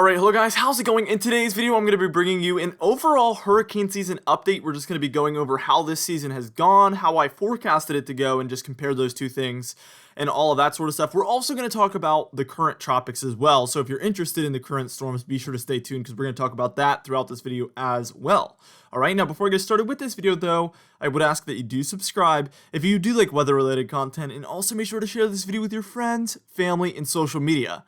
Alright, hello guys, how's it going? In today's video, I'm going to be bringing you an overall hurricane season update. We're just going to be going over how this season has gone, how I forecasted it to go, and just compare those two things, and all of that sort of stuff. We're also going to talk about the current tropics as well, so if you're interested in the current storms, be sure to stay tuned, because we're going to talk about that throughout this video as well. Alright, now before I get started with this video though, I would ask that you do subscribe if you do like weather-related content, and also make sure to share this video with your friends, family, and social media.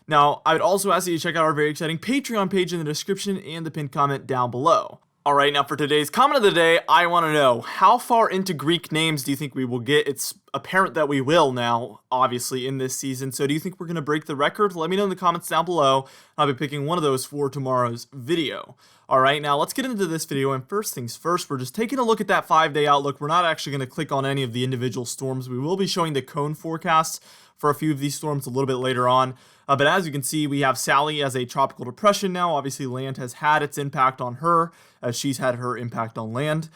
Now, I would also ask that you check out our very exciting Patreon page in the description and the pinned comment down below. Alright, now for today's comment of the day, I want to know, how far into Greek names do you think we will get? It's apparent that we will now, obviously, in this season. So do you think we're going to break the record? Let me know in the comments down below. I'll be picking one of those for tomorrow's video. Alright, now let's get into this video, and first things first, we're just taking a look at that 5-day outlook. We're not actually going to click on any of the individual storms. We will be showing the cone forecasts for a few of these storms a little bit later on. But as you can see, we have Sally as a tropical depression now. Obviously, land has had its impact on her, as she's had her impact on land.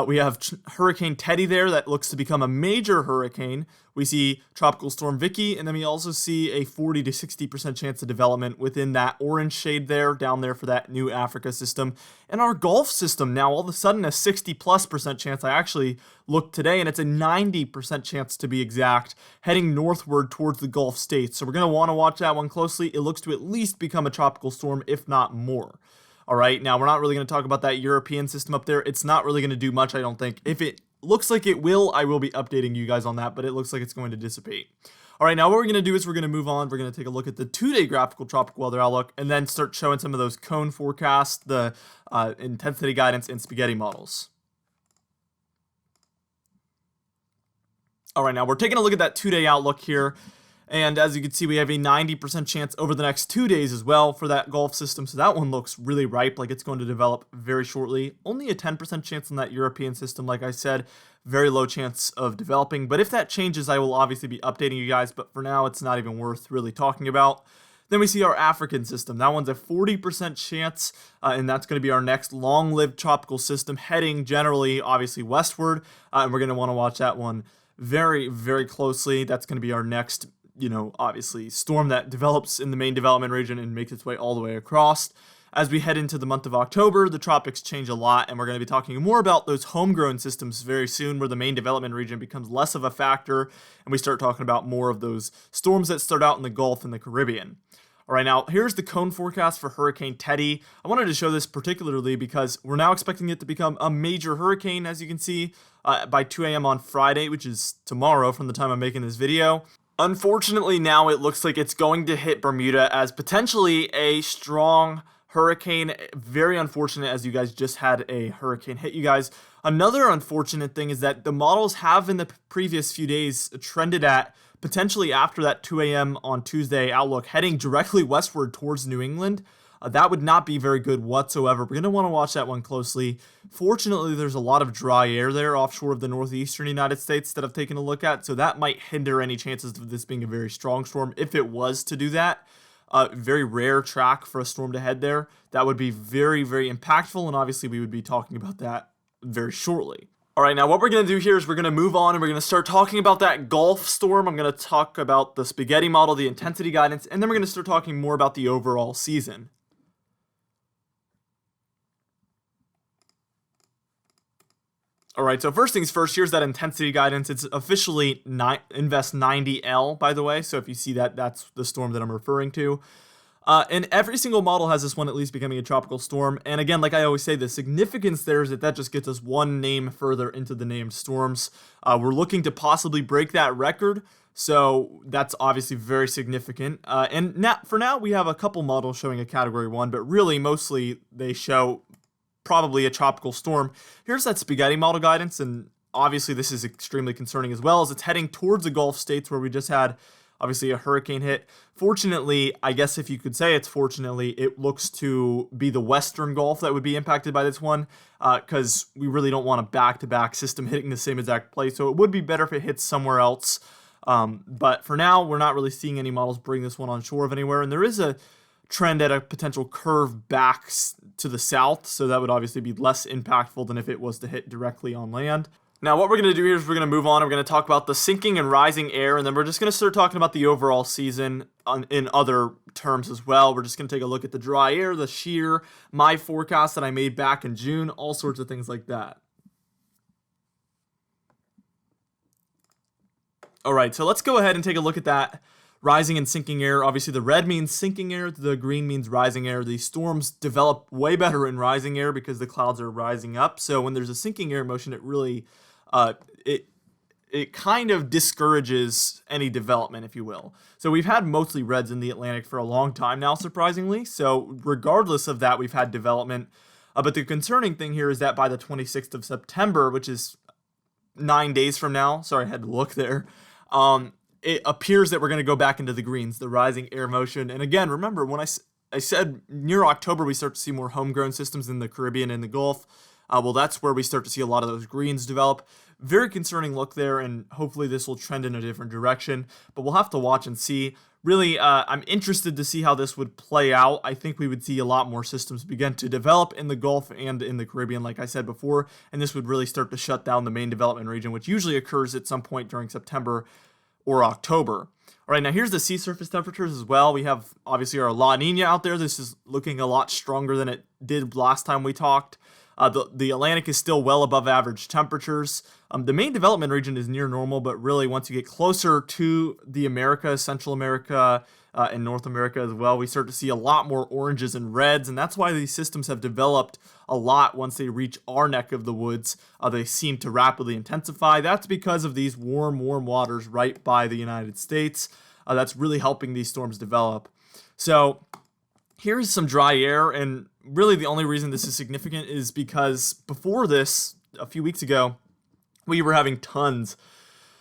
We have Hurricane Teddy there that looks to become a major hurricane. We see Tropical Storm Vicky, and then we also see a 40 to 60% chance of development within that orange shade there, down there for that new Africa system. And our Gulf system now, all of a sudden, a 60+% chance. I actually looked today, and it's a 90% chance to be exact, heading northward towards the Gulf states. So we're going to want to watch that one closely. It looks to at least become a tropical storm, if not more. Alright, now we're not really going to talk about that European system up there. It's not really going to do much, I don't think. If it looks like it will, I will be updating you guys on that, but it looks like it's going to dissipate. Alright, now what we're going to do is we're going to move on. We're going to take a look at the 2-day graphical tropical weather outlook, and then start showing some of those cone forecasts, the intensity guidance, and spaghetti models. Alright, now we're taking a look at that 2-day outlook here. And as you can see, we have a 90% chance over the next 2 days as well for that Gulf system. So that one looks really ripe, like it's going to develop very shortly. Only a 10% chance on that European system, like I said, very low chance of developing. But if that changes, I will obviously be updating you guys. But for now, it's not even worth really talking about. Then we see our African system. That one's a 40% chance, and that's going to be our next long-lived tropical system heading generally, obviously, westward. And we're going to want to watch that one very, very closely. That's going to be our next, obviously, storm that develops in the main development region and makes its way all the way across. As we head into the month of October, the tropics change a lot, and we're going to be talking more about those homegrown systems very soon, where the main development region becomes less of a factor, and we start talking about more of those storms that start out in the Gulf and the Caribbean. Alright, now here's the cone forecast for Hurricane Teddy. I wanted to show this particularly because we're now expecting it to become a major hurricane, as you can see, by 2 a.m. on Friday, which is tomorrow from the time I'm making this video. Unfortunately, now it looks like it's going to hit Bermuda as potentially a strong hurricane. Very unfortunate, as you guys just had a hurricane hit you guys. Another unfortunate thing is that the models have in the previous few days trended at potentially after that 2 a.m. on Tuesday outlook, heading directly westward towards New England. That would not be very good whatsoever. We're going to want to watch that one closely. Fortunately, there's a lot of dry air there offshore of the northeastern United States that I've taken a look at, so that might hinder any chances of this being a very strong storm if it was to do that. Very rare track for a storm to head there. That would be very, very impactful, and obviously we would be talking about that very shortly. Alright, now what we're going to do here is we're going to move on and we're going to start talking about that Gulf storm. I'm going to talk about the spaghetti model, the intensity guidance, and then we're going to start talking more about the overall season. Alright, so first things first, here's that intensity guidance. It's officially Invest 90L, by the way, so if you see that, that's the storm that I'm referring to. And every single model has this one at least becoming a tropical storm, and again, like I always say, the significance there is that just gets us one name further into the named storms. We're looking to possibly break that record, so that's obviously very significant. And for now, we have a couple models showing a Category 1, but really, mostly, they show probably a tropical storm. Here's that spaghetti model guidance, and obviously this is extremely concerning as well, as it's heading towards the Gulf states where we just had obviously a hurricane hit. Fortunately, I guess if you could say it's fortunately, it looks to be the Western Gulf that would be impacted by this one, because we really don't want a back-to-back system hitting the same exact place, so it would be better if it hits somewhere else. But for now, we're not really seeing any models bring this one on shore of anywhere, and there is a trend at a potential curve back to the south, so that would obviously be less impactful than if it was to hit directly on land. Now, what we're going to do here is we're going to move on. We're going to talk about the sinking and rising air, and then we're just going to start talking about the overall season in other terms as well. We're just going to take a look at the dry air, the shear, my forecast that I made back in June, all sorts of things like that. All right, so let's go ahead and take a look at that rising and sinking air. Obviously, the red means sinking air, the green means rising air. These storms develop way better in rising air because the clouds are rising up. So when there's a sinking air motion, it really it kind of discourages any development, if you will. So we've had mostly reds in the Atlantic for a long time now, surprisingly. So regardless of that, we've had development. But the concerning thing here is that by the 26th of September, which is 9 days from now, sorry, I had to look there, it appears that we're going to go back into the greens, the rising air motion. And again, remember, when I said near October we start to see more homegrown systems in the Caribbean and the Gulf, well, that's where we start to see a lot of those greens develop. Very concerning look there, and hopefully this will trend in a different direction, but we'll have to watch and see. Really, I'm interested to see how this would play out. I think we would see a lot more systems begin to develop in the Gulf and in the Caribbean, like I said before, and this would really start to shut down the main development region, which usually occurs at some point during September or October. All right, now here's the sea surface temperatures as well. We have obviously our La Nina out there. This is looking a lot stronger than it did last time we talked. The Atlantic is still well above average temperatures. The main development region is near normal, but really once you get closer to the Americas, Central America, and North America as well, we start to see a lot more oranges and reds, and that's why these systems have developed a lot once they reach our neck of the woods. They seem to rapidly intensify. That's because of these warm waters right by the United States. That's really helping these storms develop. So here's some dry air, and really the only reason this is significant is because before this, a few weeks ago, we were having tons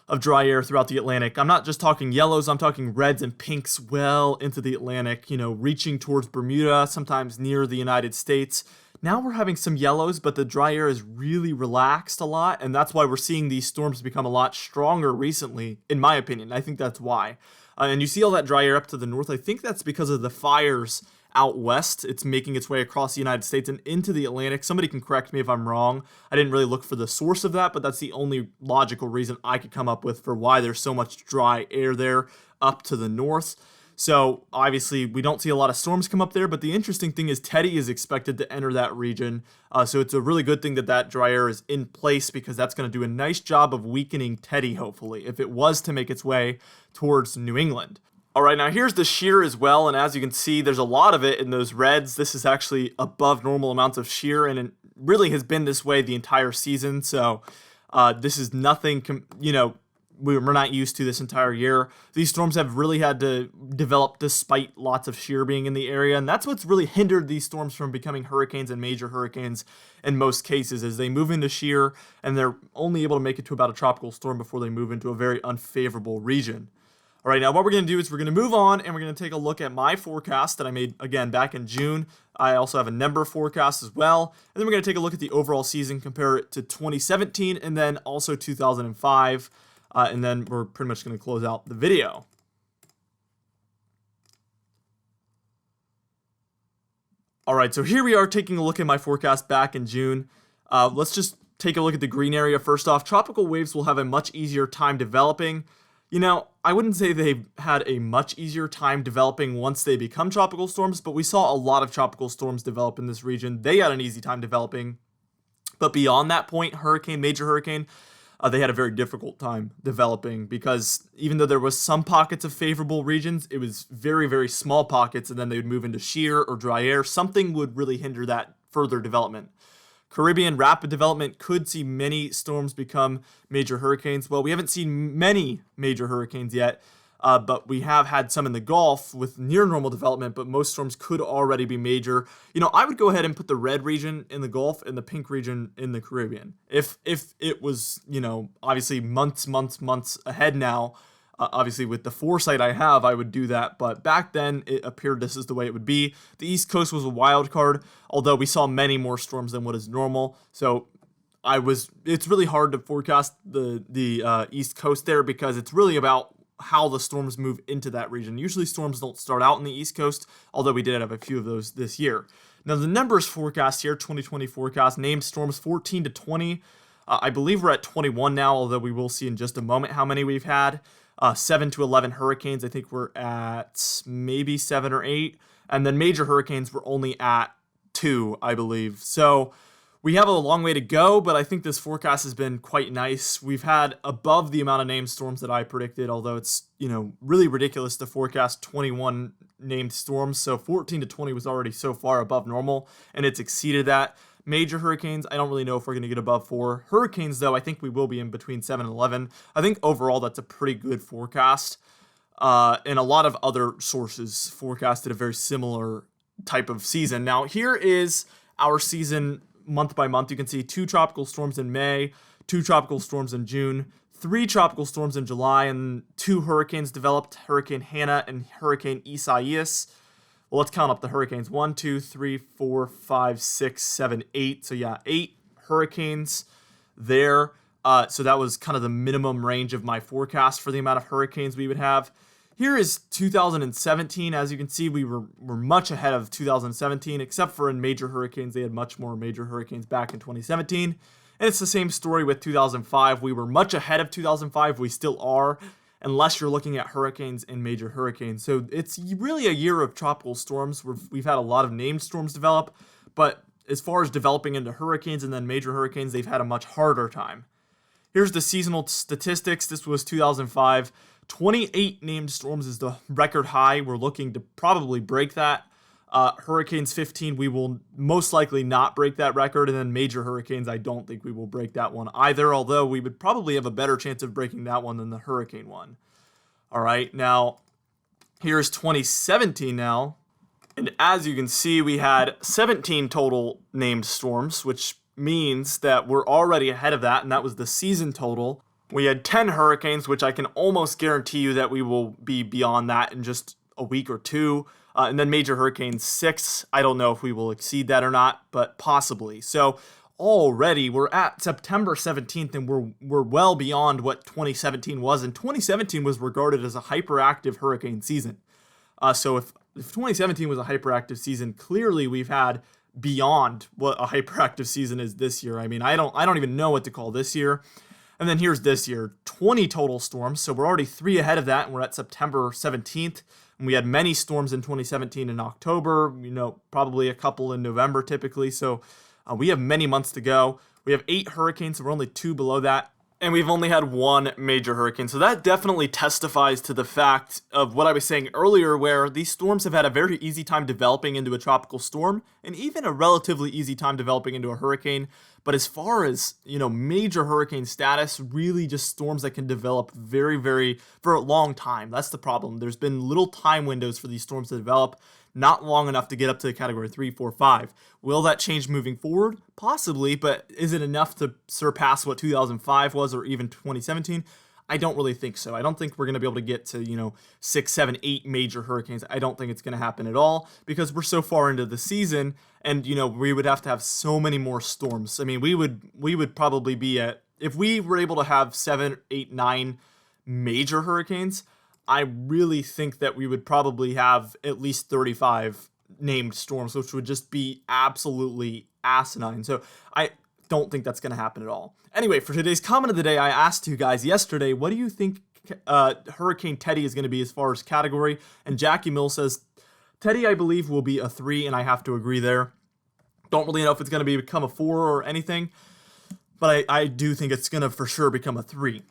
of dry air throughout the Atlantic. I'm not just talking yellows, I'm talking reds and pinks well into the Atlantic, reaching towards Bermuda, sometimes near the United States. Now we're having some yellows, but the dry air is really relaxed a lot, and that's why we're seeing these storms become a lot stronger recently, in my opinion. I think that's why. And you see all that dry air up to the north. I think that's because of the fires out west. It's making its way across the United States and into the Atlantic. Somebody can correct me if I'm wrong. I didn't really look for the source of that, but that's the only logical reason I could come up with for why there's so much dry air there up to the north. So obviously we don't see a lot of storms come up there, but the interesting thing is Teddy is expected to enter that region. So it's a really good thing that that dry air is in place, because that's going to do a nice job of weakening Teddy, hopefully, if it was to make its way towards New England. All right, now here's the shear as well, and as you can see, there's a lot of it in those reds. This is actually above normal amounts of shear, and it really has been this way the entire season. So this is nothing, we're not used to this entire year. These storms have really had to develop despite lots of shear being in the area, and that's what's really hindered these storms from becoming hurricanes and major hurricanes in most cases, is they move into shear, and they're only able to make it to about a tropical storm before they move into a very unfavorable region. All right, now what we're going to do is we're going to move on, and we're going to take a look at my forecast that I made, again, back in June. I also have a number forecast as well. And then we're going to take a look at the overall season, compare it to 2017, and then also 2005. And then we're pretty much going to close out the video. All right, so here we are taking a look at my forecast back in June. Let's just take a look at the green area first off. Tropical waves will have a much easier time developing. I wouldn't say they've had a much easier time developing once they become tropical storms, but we saw a lot of tropical storms develop in this region. They had an easy time developing. But beyond that point, major hurricane, they had a very difficult time developing, because even though there was some pockets of favorable regions, it was very, very small pockets, and then they would move into shear or dry air. Something would really hinder that further development. Caribbean rapid development could see many storms become major hurricanes. Well, we haven't seen many major hurricanes yet, but we have had some in the Gulf with near normal development, but most storms could already be major. I would go ahead and put the red region in the Gulf and the pink region in the Caribbean. If it was, obviously months ahead now, obviously with the foresight I have, I would do that, but back then it appeared this is the way it would be. The East Coast was a wild card, although we saw many more storms than what is normal. So it's really hard to forecast the East Coast there, because it's really about how the storms move into that region. Usually storms don't start out in the East Coast, although we did have a few of those this year. Now the numbers forecast here, 2020 forecast, named storms 14 to 20. I believe we're at 21 now, although we will see in just a moment how many we've had. 7 to 11 hurricanes. I think we're at maybe 7 or 8. And then major hurricanes, we're only at 2, I believe. So we have a long way to go, but I think this forecast has been quite nice. We've had above the amount of named storms that I predicted, although it's, really ridiculous to forecast 21 named storms. So 14 to 20 was already so far above normal, and it's exceeded that. Major hurricanes, I don't really know if we're going to get above 4. Hurricanes, though, I think we will be in between 7 and 11. I think overall that's a pretty good forecast. And a lot of other sources forecasted a very similar type of season. Now, here is our season month by month. You can see 2 tropical storms in May, 2 tropical storms in June, 3 tropical storms in July, and 2 hurricanes developed, Hurricane Hannah and Hurricane Isaias. Well, let's count up the hurricanes. 1, 2, 3, 4, 5, 6, 7, 8. So yeah, 8 hurricanes there. So that was kind of the minimum range of my forecast for the amount of hurricanes we would have. Here is 2017. As you can see, we're much ahead of 2017, except for in major hurricanes. They had much more major hurricanes back in 2017. And it's the same story with 2005. We were much ahead of 2005. We still are, unless you're looking at hurricanes and major hurricanes. So it's really a year of tropical storms. We've had a lot of named storms develop, but as far as developing into hurricanes and then major hurricanes, they've had a much harder time. Here's the seasonal statistics. This was 2005. 28 named storms is the record high. We're looking to probably break that. Hurricanes 15, we will most likely not break that record. And then major hurricanes, I don't think we will break that one either, although we would probably have a better chance of breaking that one than the hurricane one. All right, now here's 2017 now. And as you can see, we had 17 total named storms, which means that we're already ahead of that, and that was the season total. We had 10 hurricanes, which I can almost guarantee you that we will be beyond that in just a week or two. And then major hurricanes 6. I don't know if we will exceed that or not, but possibly. So already we're at September 17th, and we're well beyond what 2017 was. And 2017 was regarded as a hyperactive hurricane season. So if 2017 was a hyperactive season, clearly we've had beyond what a hyperactive season is this year. I mean, I don't even know what to call this year. And then here's this year, 20 total storms. So we're already 3 ahead of that, and we're at September 17th. And we had many storms in 2017 in October, probably a couple in November typically. So we have many months to go. We have 8 hurricanes, so we're only 2 below that. And we've only had 1 major hurricane. So that definitely testifies to the fact of what I was saying earlier, where these storms have had a very easy time developing into a tropical storm, and even a relatively easy time developing into a hurricane. But as far as, major hurricane status, really just storms that can develop for a long time. That's the problem. There's been little time windows for these storms to develop, not long enough to get up to category 3, 4, 5. Will that change moving forward? Possibly, but is it enough to surpass what 2005 was or even 2017? I don't really think so. I don't think we're going to be able to get to, 6, 7, 8 major hurricanes. I don't think it's going to happen at all because we're so far into the season, and, we would have to have so many more storms. I mean, we would probably be at, if we were able to have 7, 8, 9 major hurricanes, I really think that we would probably have at least 35 named storms, which would just be absolutely asinine. So I don't think that's going to happen at all. Anyway, for today's comment of the day, I asked you guys yesterday, what do you think Hurricane Teddy is going to be as far as category? And Jackie Mill says, Teddy, I believe, will be a 3, and I have to agree there. Don't really know if it's going to become a 4 or anything, but I do think it's going to for sure become a 3.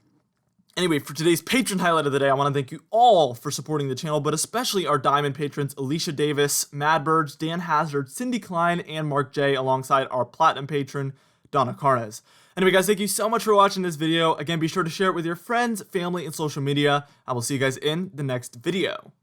Anyway, for today's patron highlight of the day, I want to thank you all for supporting the channel, but especially our diamond patrons, Alicia Davis, Madbirds, Dan Hazard, Cindy Klein, and Mark J, alongside our platinum patron, Donna Carnes. Anyway, guys, thank you so much for watching this video. Again, be sure to share it with your friends, family, and social media. I will see you guys in the next video.